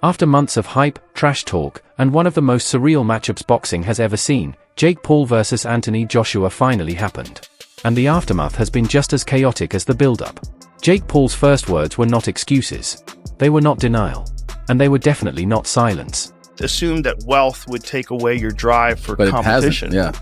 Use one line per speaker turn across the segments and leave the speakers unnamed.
After months of hype, trash talk, and one of the most surreal matchups boxing has ever seen, Jake Paul vs. Anthony Joshua finally happened. And the aftermath has been just as chaotic as the build-up. Jake Paul's first words were not excuses. They were not denial. And they were definitely not silence.
Assume that wealth would take away your drive for competition.
Yeah.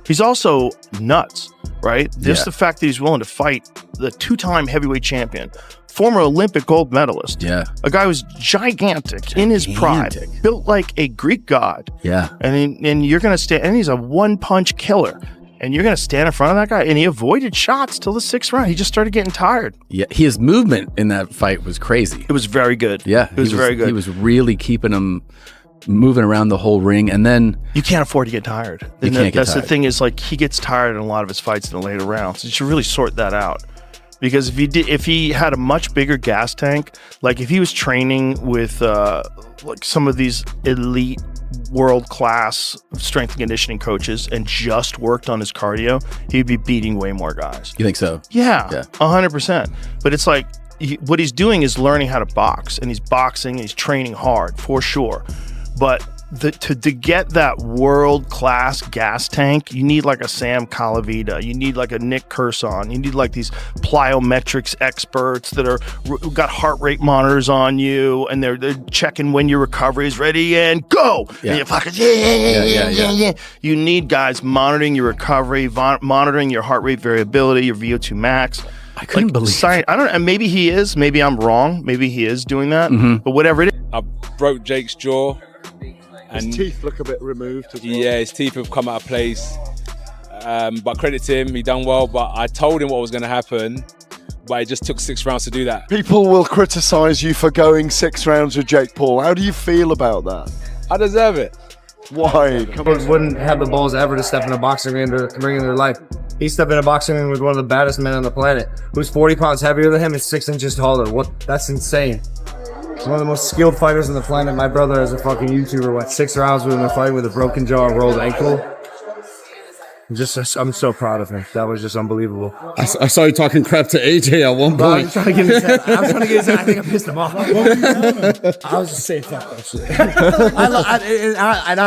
He's also nuts, right? Just the fact that he's willing to fight the two-time heavyweight champion, former Olympic gold medalist.
Yeah.
A guy who's gigantic in his prime, built like a Greek god.
Yeah.
And you're going to stand, and he's a one-punch killer. And you're going to stand in front of that guy, and he avoided shots till the 6th round. He just started getting tired.
Yeah, his movement in that fight was crazy.
It was very good.
Yeah.
It was very good.
He was really keeping him moving around the whole ring, and then
you can't afford to get tired. That's the thing is, like, he gets tired in a lot of his fights in the later rounds. You should really sort that out, because if he had a much bigger gas tank, like if he was training with like some of these elite world-class strength and conditioning coaches and just worked on his cardio, he'd be beating way more guys.
You think so?
Yeah. 100%. But it's like what he's doing is learning how to box, and he's boxing and he's training hard for sure. But to get that world-class gas tank, you need like a Sam Calavita, you need like a Nick Curson, you need like these plyometrics experts that got heart rate monitors on you, and they're checking when your recovery is ready and go.
Yeah.
And you're fucking yeah. You need guys monitoring your recovery, monitoring your heart rate variability, your VO2 max.
I couldn't believe it.
I don't know. Maybe he is. Maybe I'm wrong. Maybe he is doing that. But whatever it is.
I broke Jake's jaw.
His teeth look a bit removed as well.
Yeah, his teeth have come out of place. But credit to him, he done well. But I told him what was going to happen. But it just took 6 rounds to do that.
People will criticise you for going 6 rounds with Jake Paul. How do you feel about that?
I deserve it.
Why?
Wouldn't have the balls ever to step in a boxing ring to bring in their life. He stepped in a boxing ring with one of the baddest men on the planet, who's 40 pounds heavier than him and 6 inches taller. That's insane. He's one of the most skilled fighters on the planet. My brother, as a fucking YouTuber, went 6 rounds with him in a fight with a broken jaw and rolled ankle. I'm so proud of him. That was just unbelievable.
I saw you talking crap to AJ at one point.
I was trying to get his head. I think I pissed him off. I was just saying fuck that shit. I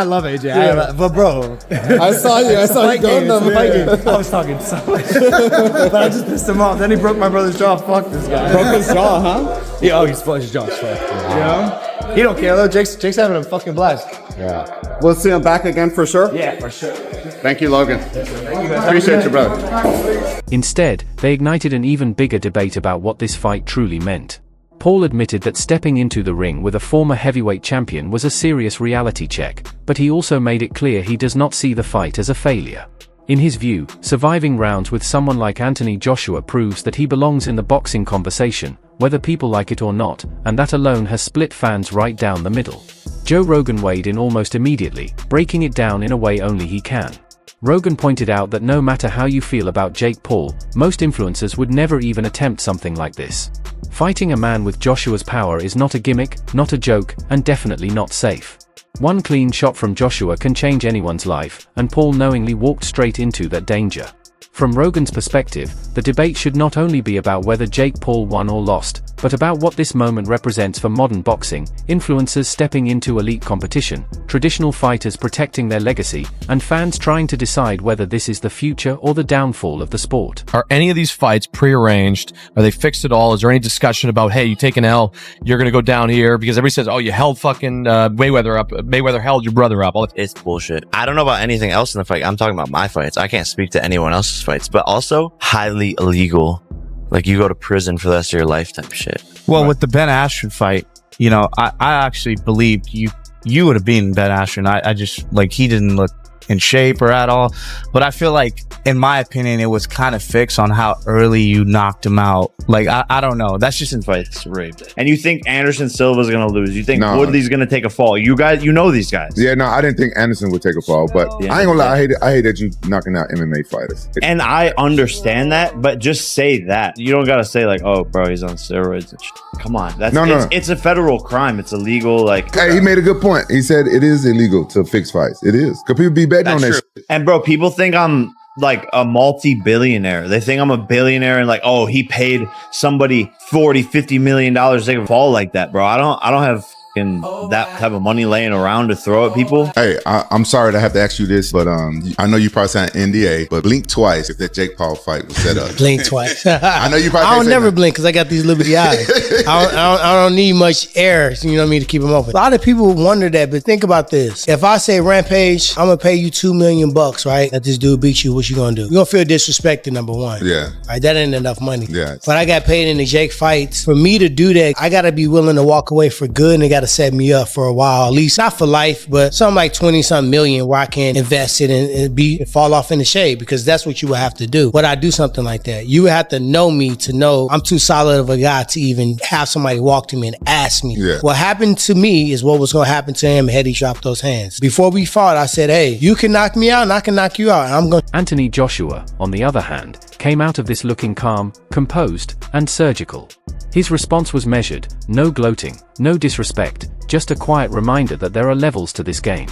love AJ.
Yeah.
But bro,
I saw you going down the fight game.
I was talking so much. But I just pissed him off. Then he broke my brother's jaw. Fuck this guy.
Broke his jaw, huh?
Yeah, his jaw's fucked. Yeah. He don't care though. Jake's having a fucking blast.
Yeah. We'll see him back again for sure?
Yeah, for sure.
Thank you, Logan. Appreciate you, brother.
Instead, they ignited an even bigger debate about what this fight truly meant. Paul admitted that stepping into the ring with a former heavyweight champion was a serious reality check, but he also made it clear he does not see the fight as a failure. In his view, surviving rounds with someone like Anthony Joshua proves that he belongs in the boxing conversation, whether people like it or not, and that alone has split fans right down the middle. Joe Rogan weighed in almost immediately, breaking it down in a way only he can. Rogan pointed out that no matter how you feel about Jake Paul, most influencers would never even attempt something like this. Fighting a man with Joshua's power is not a gimmick, not a joke, and definitely not safe. One clean shot from Joshua can change anyone's life, and Paul knowingly walked straight into that danger. From Rogan's perspective, the debate should not only be about whether Jake Paul won or lost, but about what this moment represents for modern boxing, influencers stepping into elite competition, traditional fighters protecting their legacy, and fans trying to decide whether this is the future or the downfall of the sport.
Are any of these fights prearranged? Are they fixed at all? Is there any discussion about, hey, you take an L, you're going to go down here? Because everybody says, oh, you held fucking Mayweather up. Mayweather held your brother up.
It's bullshit. I don't know about anything else in the fight. I'm talking about my fights. I can't speak to anyone else's fights, but also highly illegal. Like, you go to prison for the rest of your life type shit.
Well, with the Ben Askren fight, you know, I actually believed you would have beaten Ben Askren. I just, like, he didn't look in shape or at all. But I feel like, in my opinion, it was kind of fixed on how early you knocked him out. Like, I don't know. That's just in
Fights rigged. And you think Anderson Silva's going to lose? You think Woodley's going to take a fall? You guys, you know these guys.
Yeah, no, I didn't think Anderson would take a fall, but
Yeah.
I ain't gonna lie, I hate that you knocking out MMA fighters.
And I understand that, but just say that. You don't got to say like, oh, bro, he's on steroids. Come on. It's a federal crime. It's illegal. Like,
hey, he made a good point. He said it is illegal to fix fights. It is. Because people be betting on that shit.
And bro, people think I'm like a multi-billionaire. They think I'm a billionaire and like, oh, he paid somebody $40-50 million to take a fall like that, bro. I don't have fucking that type of money laying around to throw at people.
Hey, I'm sorry to have to ask you this, but I know you probably signed an NDA, but blink twice if that Jake Paul fight was set up.
Blink twice.
I know you probably
I don't never blink because I got these liberty eyes. I don't need much air, you know what I mean, to keep them open. A lot of people wonder that, but think about this. If I say, Rampage, I'm going to pay you $2 million, right? That this dude beat you, what you going to do? You're going to feel disrespected, number one.
Yeah.
Right? That ain't enough money.
Yeah.
But I got paid in the Jake fights. For me to do that, I got to be willing to walk away for good, and they got to set me up for a while, at least not for life, but something like 20-something million where I can invest it and fall off in the shade, because that's what you would have to do. Would I do something like that? You would have to know me to know I'm too solid of a guy to even have somebody walk to me and ask me.
Yeah.
What happened to me is what was going to happen to him had he dropped those hands. Before we fought, I said, hey, you can knock me out and I can knock you out. And I'm going.
Anthony Joshua, on the other hand, came out of this looking calm, composed, and surgical. His response was measured, no gloating, no disrespect, just a quiet reminder that there are levels to this game.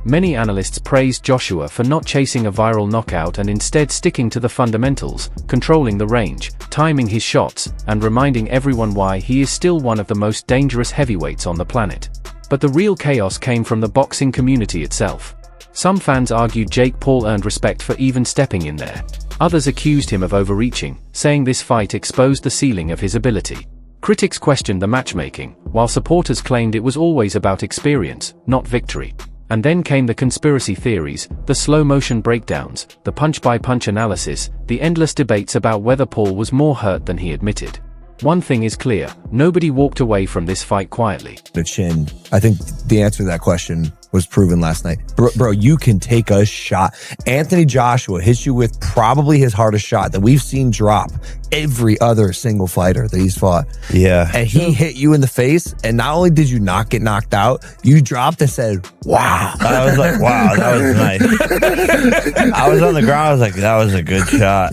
Many analysts praised Joshua for not chasing a viral knockout and instead sticking to the fundamentals, controlling the range, timing his shots, and reminding everyone why he is still one of the most dangerous heavyweights on the planet. But the real chaos came from the boxing community itself. Some fans argued Jake Paul earned respect for even stepping in there. Others accused him of overreaching, saying this fight exposed the ceiling of his ability. Critics questioned the matchmaking, while supporters claimed it was always about experience, not victory. And then came the conspiracy theories, the slow-motion breakdowns, the punch-by-punch analysis, the endless debates about whether Paul was more hurt than he admitted. One thing is clear, nobody walked away from this fight quietly.
The chin. I think the answer to that question was proven last night. Bro, you can take a shot. Anthony Joshua hits you with probably his hardest shot that we've seen drop every other single fighter that he's fought.
Yeah.
And he hit you in the face, and not only did you not get knocked out, you dropped and said, wow.
I was like, wow, that was nice. I was on the ground, I was like, that was a good shot.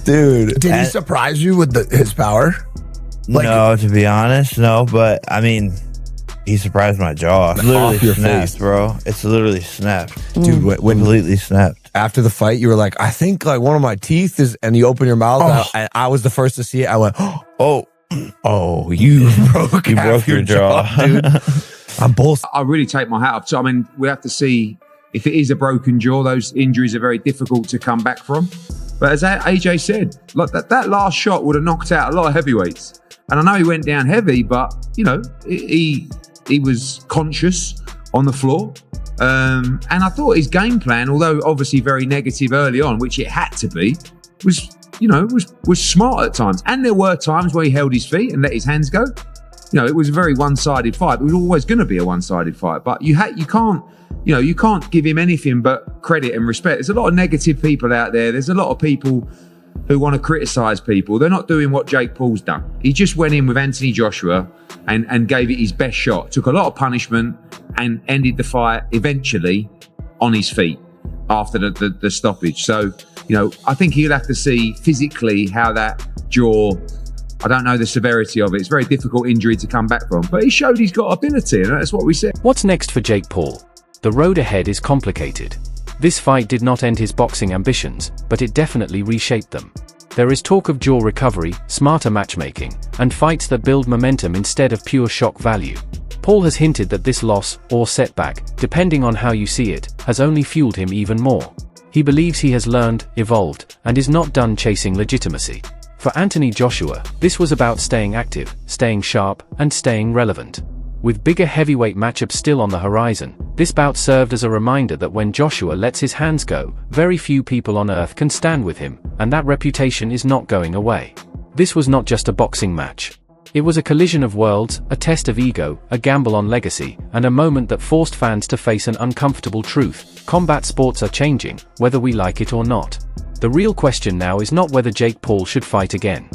Dude. Did he surprise you with his power?
No, to be honest, no. But I mean, he surprised my jaw. It's literally
Off your
snapped,
face,
bro. It's literally snapped,
dude. When
completely snapped.
After the fight, you were like, I think like one of my teeth is, and you open your mouth, and I was the first to see it. I went, oh, you broke your jaw, dude. I'm both.
I really take my hat off. So I mean, we have to see if it is a broken jaw. Those injuries are very difficult to come back from. But as AJ said, like that last shot would have knocked out a lot of heavyweights. And I know he went down heavy, but you know, he was conscious on the floor. And I thought his game plan, although obviously very negative early on, which it had to be, was smart at times. And there were times where he held his feet and let his hands go. You know, it was a very one-sided fight. It was always going to be a one-sided fight. But you can't give him anything but credit and respect. There's a lot of negative people out there. There's a lot of people who want to criticize people. They're not doing what Jake Paul's done. He just went in with Anthony Joshua and gave it his best shot. Took a lot of punishment and ended the fight eventually on his feet after the stoppage. So, you know, I think he'll have to see physically how that jaw, I don't know the severity of it. It's a very difficult injury to come back from. But he showed he's got ability, and that's what we said.
What's next for Jake Paul? The road ahead is complicated. This fight did not end his boxing ambitions, but it definitely reshaped them. There is talk of jaw recovery, smarter matchmaking, and fights that build momentum instead of pure shock value. Paul has hinted that this loss, or setback, depending on how you see it, has only fueled him even more. He believes he has learned, evolved, and is not done chasing legitimacy. For Anthony Joshua, this was about staying active, staying sharp, and staying relevant. With bigger heavyweight matchups still on the horizon, this bout served as a reminder that when Joshua lets his hands go, very few people on earth can stand with him, and that reputation is not going away. This was not just a boxing match. It was a collision of worlds, a test of ego, a gamble on legacy, and a moment that forced fans to face an uncomfortable truth. Combat sports are changing, whether we like it or not. The real question now is not whether Jake Paul should fight again.